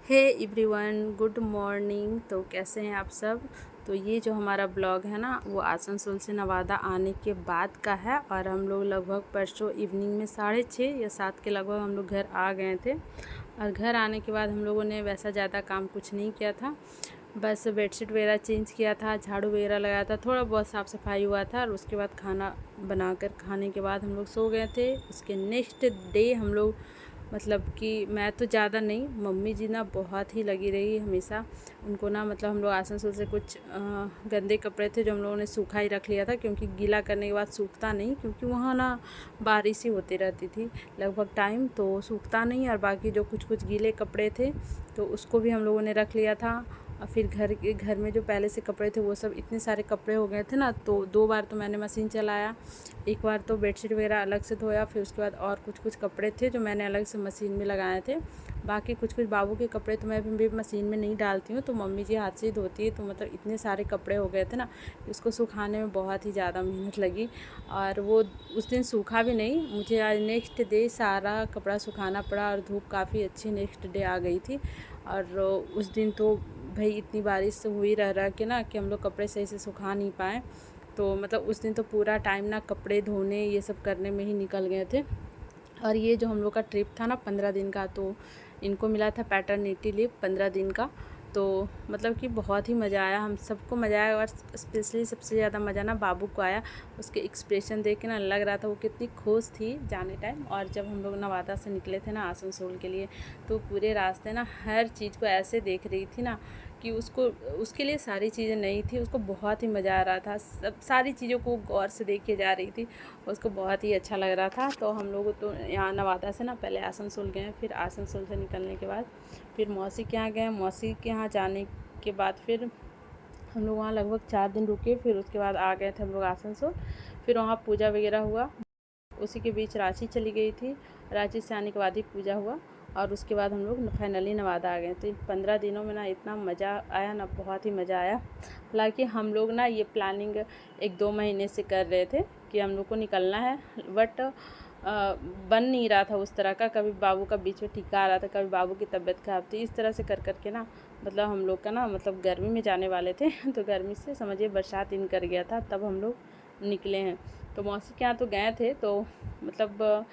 Hey everyone, good morning. तो कैसे हैं आप सब। तो ये जो हमारा ब्लॉग है ना, वो आसनसोल से नवादा आने के बाद का है। और हम लोग लगभग परसों इवनिंग में 6:30 या 7 के लगभग हम लोग घर आ गए थे। और घर आने के बाद हम लोगों ने वैसा ज़्यादा काम कुछ नहीं किया था, बस बेडशीट वगैरह चेंज किया था, झाड़ू वगैरह लगाया था, थोड़ा बहुत साफ़ सफाई हुआ था। और उसके बाद खाना बनाकर खाने के बाद हम लोग सो गए थे। उसके नेक्स्ट डे हम लोग मतलब कि मैं तो ज़्यादा नहीं, मम्मी जी ना बहुत ही लगी रही हमेशा। उनको ना मतलब हम लोग आसनसोल से कुछ गंदे कपड़े थे जो हम लोगों ने सूखा ही रख लिया था, क्योंकि गीला करने के बाद सूखता नहीं, क्योंकि वहाँ ना बारिश ही होती रहती थी लगभग टाइम, तो सूखता नहीं। और बाकी जो कुछ कुछ गीले कपड़े थे तो उसको भी हम लोगों ने रख लिया था। और फिर घर में जो पहले से कपड़े थे वो सब इतने सारे कपड़े हो गए थे ना, तो 2 बार तो मैंने मशीन चलाया। एक बार तो बेडशीट वगैरह अलग से धोया, फिर उसके बाद और कुछ कुछ कपड़े थे जो मैंने अलग से मशीन में लगाए थे। बाकी कुछ कुछ बाबू के कपड़े तो मैं भी मशीन में नहीं डालती हूँ, तो मम्मी जी हाथ से ही धोती है। तो मतलब इतने सारे कपड़े हो गए थे ना, उसको सुखाने में बहुत ही ज़्यादा मेहनत लगी। और वो उस दिन सूखा भी नहीं, मुझे आज नेक्स्ट डे सारा कपड़ा सुखाना पड़ा। और धूप काफ़ी अच्छी नेक्स्ट डे आ गई थी। और उस दिन तो भाई इतनी बारिश हुई रह के ना कि हम लोग कपड़े सही से सुखा नहीं पाए। तो मतलब उस दिन तो पूरा टाइम ना कपड़े धोने ये सब करने में ही निकल गए थे। और ये जो हम लोग का ट्रिप था ना 15 दिन का, तो इनको मिला था पैटर्निटी लीव 15 दिन का। तो मतलब कि बहुत ही मज़ा आया, हम सबको मज़ा आया। और स्पेशली सबसे ज़्यादा मज़ा ना बाबू को आया। उसके एक्सप्रेशन देख के ना लग रहा था वो कितनी खुश थी जाने टाइम। और जब हम लोग नवादा से निकले थे ना आसनसोल के लिए, तो पूरे रास्ते ना हर चीज़ को ऐसे देख रही थी ना कि उसको उसके लिए सारी चीज़ें नई थी। उसको बहुत ही मज़ा आ रहा था, सब सारी चीज़ों को गौर से देखे जा रही थी। उसको बहुत ही अच्छा लग रहा था। तो हम लोग तो यहाँ नवादा से ना पहले आसनसोल गए, फिर आसनसोल से निकलने के बाद फिर मौसी के यहाँ गए। मौसी के यहाँ जाने के बाद फिर हम लोग वहाँ लगभग 4 दिन रुके। फिर उसके बाद आ गए थे हम लोग आसनसोल। फिर वहाँ पूजा वगैरह हुआ, उसी के बीच रांची चली गई थी। रांची से आने के बाद ही पूजा हुआ। और उसके बाद हम लोग फाइनली नवादा आ गए। तो इन 15 दिनों में ना इतना मज़ा आया ना, बहुत ही मज़ा आया। हालांकि हम लोग ना ये प्लानिंग 1-2 महीने से कर रहे थे कि हम लोग को निकलना है, बट बन नहीं रहा था उस तरह का। कभी बाबू का बीच में टीका आ रहा था, कभी बाबू की तबीयत खराब थी, इस तरह से कर के ना मतलब हम लोग का ना मतलब गर्मी में जाने वाले थे तो गर्मी से समझिए बरसात इन कर गया था, तब हम लोग निकले हैं। तो मौसी के यहाँ तो गए थे, तो मतलब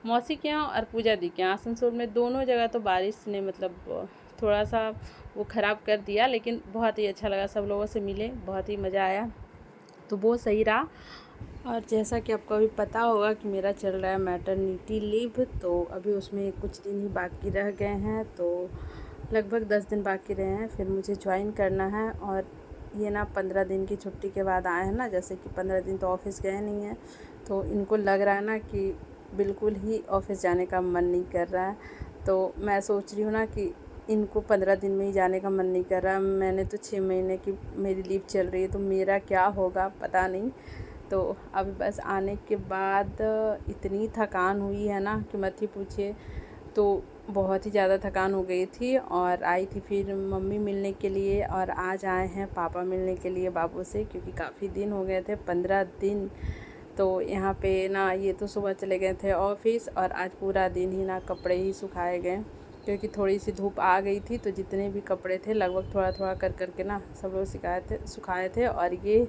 मौसी के यहाँ और पूजा दी के यहाँ आसनसोल में दोनों जगह तो बारिश ने मतलब थोड़ा सा वो ख़राब कर दिया। लेकिन बहुत ही अच्छा लगा, सब लोगों से मिले, बहुत ही मज़ा आया, तो बहुत सही रहा। और जैसा कि आपको अभी पता होगा कि मेरा चल रहा है मैटरनिटी लीव, तो अभी उसमें कुछ दिन ही बाकी रह गए हैं। तो लगभग 10 दिन बाकी रहे हैं, फिर मुझे ज्वाइन करना है। और ये ना 15 दिन की छुट्टी के बाद आए हैं ना, जैसे कि 15 दिन तो ऑफिस गए नहीं हैं, तो इनको लग रहा है ना कि बिल्कुल ही ऑफिस जाने का मन नहीं कर रहा है। तो मैं सोच रही हूँ ना कि इनको 15 दिन में ही जाने का मन नहीं कर रहा है। मैंने तो 6 महीने की मेरी लीव चल रही है, तो मेरा क्या होगा पता नहीं। तो अभी बस आने के बाद इतनी थकान हुई है ना कि मत ही पूछिए। तो बहुत ही ज़्यादा थकान हो गई थी। और आई थी फिर मम्मी मिलने के लिए, और आज आए हैं पापा मिलने के लिए बाबू से, क्योंकि काफ़ी दिन हो गए थे, 15 दिन। तो यहाँ पे ना ये तो सुबह चले गए थे ऑफिस, और आज पूरा दिन ही ना कपड़े ही सुखाए गए, क्योंकि थोड़ी सी धूप आ गई थी। तो जितने भी कपड़े थे लगभग थोड़ा थोड़ा कर के ना सब लोग सुखाए थे। और ये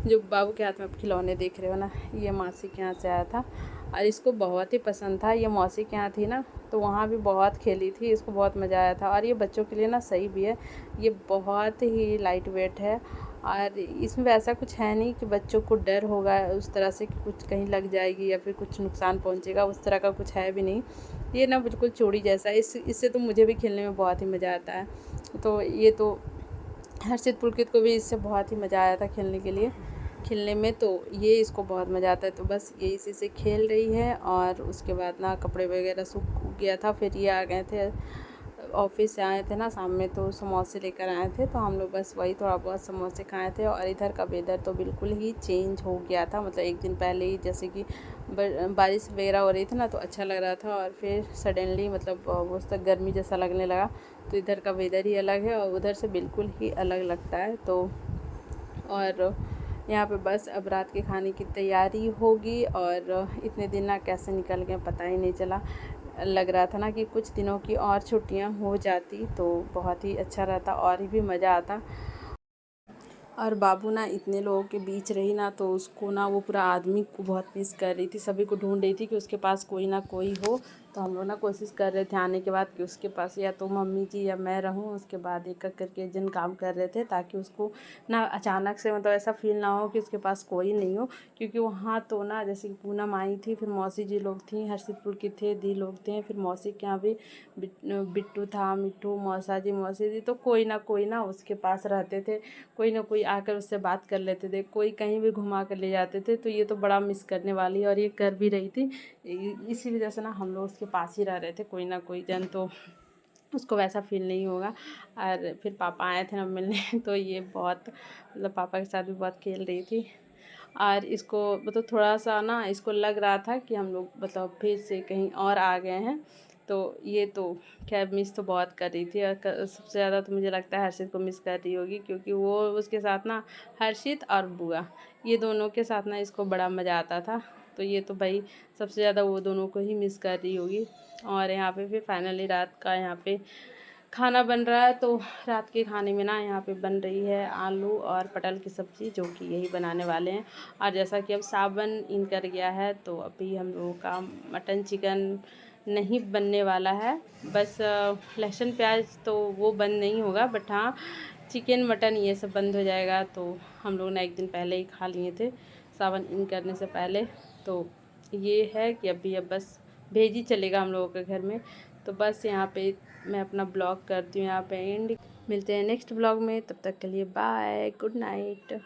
जो बाबू के हाथ में आप खिलौने देख रहे हो ना, ये मौसी के यहाँ से आया था, और इसको बहुत ही पसंद था। ये मौसी के यहाँ थी ना, तो वहाँ भी बहुत खेली थी, इसको बहुत मज़ा आया था। और ये बच्चों के लिए ना सही भी है, ये बहुत ही लाइट वेट है। और इसमें वैसा कुछ है नहीं कि बच्चों को डर होगा उस तरह से कि कुछ कहीं लग जाएगी या फिर कुछ नुकसान पहुंचेगा, उस तरह का कुछ है भी नहीं। ये ना बिल्कुल चूड़ी जैसा है, इससे तो मुझे भी खेलने में बहुत ही मज़ा आता है। तो ये तो हर्षित पुलकित को भी इससे बहुत ही मज़ा आया था खेलने में, तो ये इसको बहुत मज़ा आता है। तो बस ये इसी से खेल रही है। और उसके बाद ना कपड़े वगैरह सूख गया था, फिर ये आ गए थे ऑफिस से आए थे ना शाम में, तो समोसे लेकर आए थे, तो हम लोग बस वही थोड़ा बहुत समोसे खाए थे। और इधर का वेदर तो बिल्कुल ही चेंज हो गया था, मतलब एक दिन पहले ही जैसे कि बारिश वगैरह हो रही थी ना, तो अच्छा लग रहा था, और फिर सडनली मतलब वो तक गर्मी जैसा लगने लगा। तो इधर का वेदर ही अलग है और उधर से बिल्कुल ही अलग लगता है। तो और यहाँ पे बस अब रात के खाने की तैयारी होगी। और इतने दिन ना कैसे निकल गए पता ही नहीं चला। लग रहा था ना कि कुछ दिनों की और छुट्टियां हो जाती तो बहुत ही अच्छा रहता और भी मज़ा आता। और बाबू ना इतने लोगों के बीच रही ना तो उसको ना वो पूरा आदमी को बहुत मिस कर रही थी, सभी को ढूंढ रही थी कि उसके पास कोई ना कोई हो। तो हम लोग ना कोशिश कर रहे थे आने के बाद कि उसके पास या तो मम्मी जी या मैं रहूं। उसके बाद एक एक करके एक जन काम कर रहे थे ताकि उसको ना अचानक से मतलब ऐसा फील ना हो कि उसके पास कोई नहीं हो। क्योंकि वहाँ तो ना जैसे कि पूनम आई थी, फिर मौसी जी लोग थी, हरसिद्धपुर के थे, दी लोग थे, फिर मौसी के यहाँ भी बिट्टू था, मिट्टू, मौसा जी, मौसी जी, तो कोई ना उसके पास रहते थे। कोई ना कोई आकर उससे बात कर लेते थे, कोई कहीं भी घुमा कर ले जाते थे। तो ये तो बड़ा मिस करने वाली है और ये कर भी रही थी। इसी वजह से ना हम लोग उसके पास ही रह रहे थे, कोई ना कोई जन, तो उसको वैसा फील नहीं होगा। और फिर पापा आए थे ना मिलने तो ये बहुत मतलब पापा के साथ भी बहुत खेल रही थी। और इसको मतलब थोड़ा सा ना इसको लग रहा था कि हम लोग मतलब फिर से कहीं और आ गए हैं। तो ये तो खैर मिस तो बहुत कर रही थी और सबसे ज़्यादा तो मुझे लगता है हर्षित को मिस कर रही होगी, क्योंकि वो उसके साथ ना हर्षित और बुआ ये दोनों के साथ ना इसको बड़ा मज़ा आता था। तो ये तो भाई सबसे ज़्यादा वो दोनों को ही मिस कर रही होगी। और यहाँ पे फिर फाइनली रात का यहाँ पे खाना बन रहा है। तो रात के खाने में ना यहाँ पे बन रही है आलू और पटल की सब्ज़ी, जो कि यही बनाने वाले हैं। और जैसा कि अब सावन इन कर गया है तो अभी हम लोगों का मटन चिकन नहीं बनने वाला है। बस लहसुन प्याज तो वो बंद नहीं होगा, बट हाँ चिकन मटन ये सब बंद हो जाएगा। तो हम लोग ने एक दिन पहले ही खा लिए थे सावन इन करने से पहले। तो ये है कि अभी अब बस भेज ही चलेगा हम लोगों के घर में। तो बस यहाँ पे मैं अपना ब्लॉग करती हूँ यहाँ पे एंड। मिलते हैं नेक्स्ट ब्लॉग में, तब तक के लिए बाय, गुड नाइट।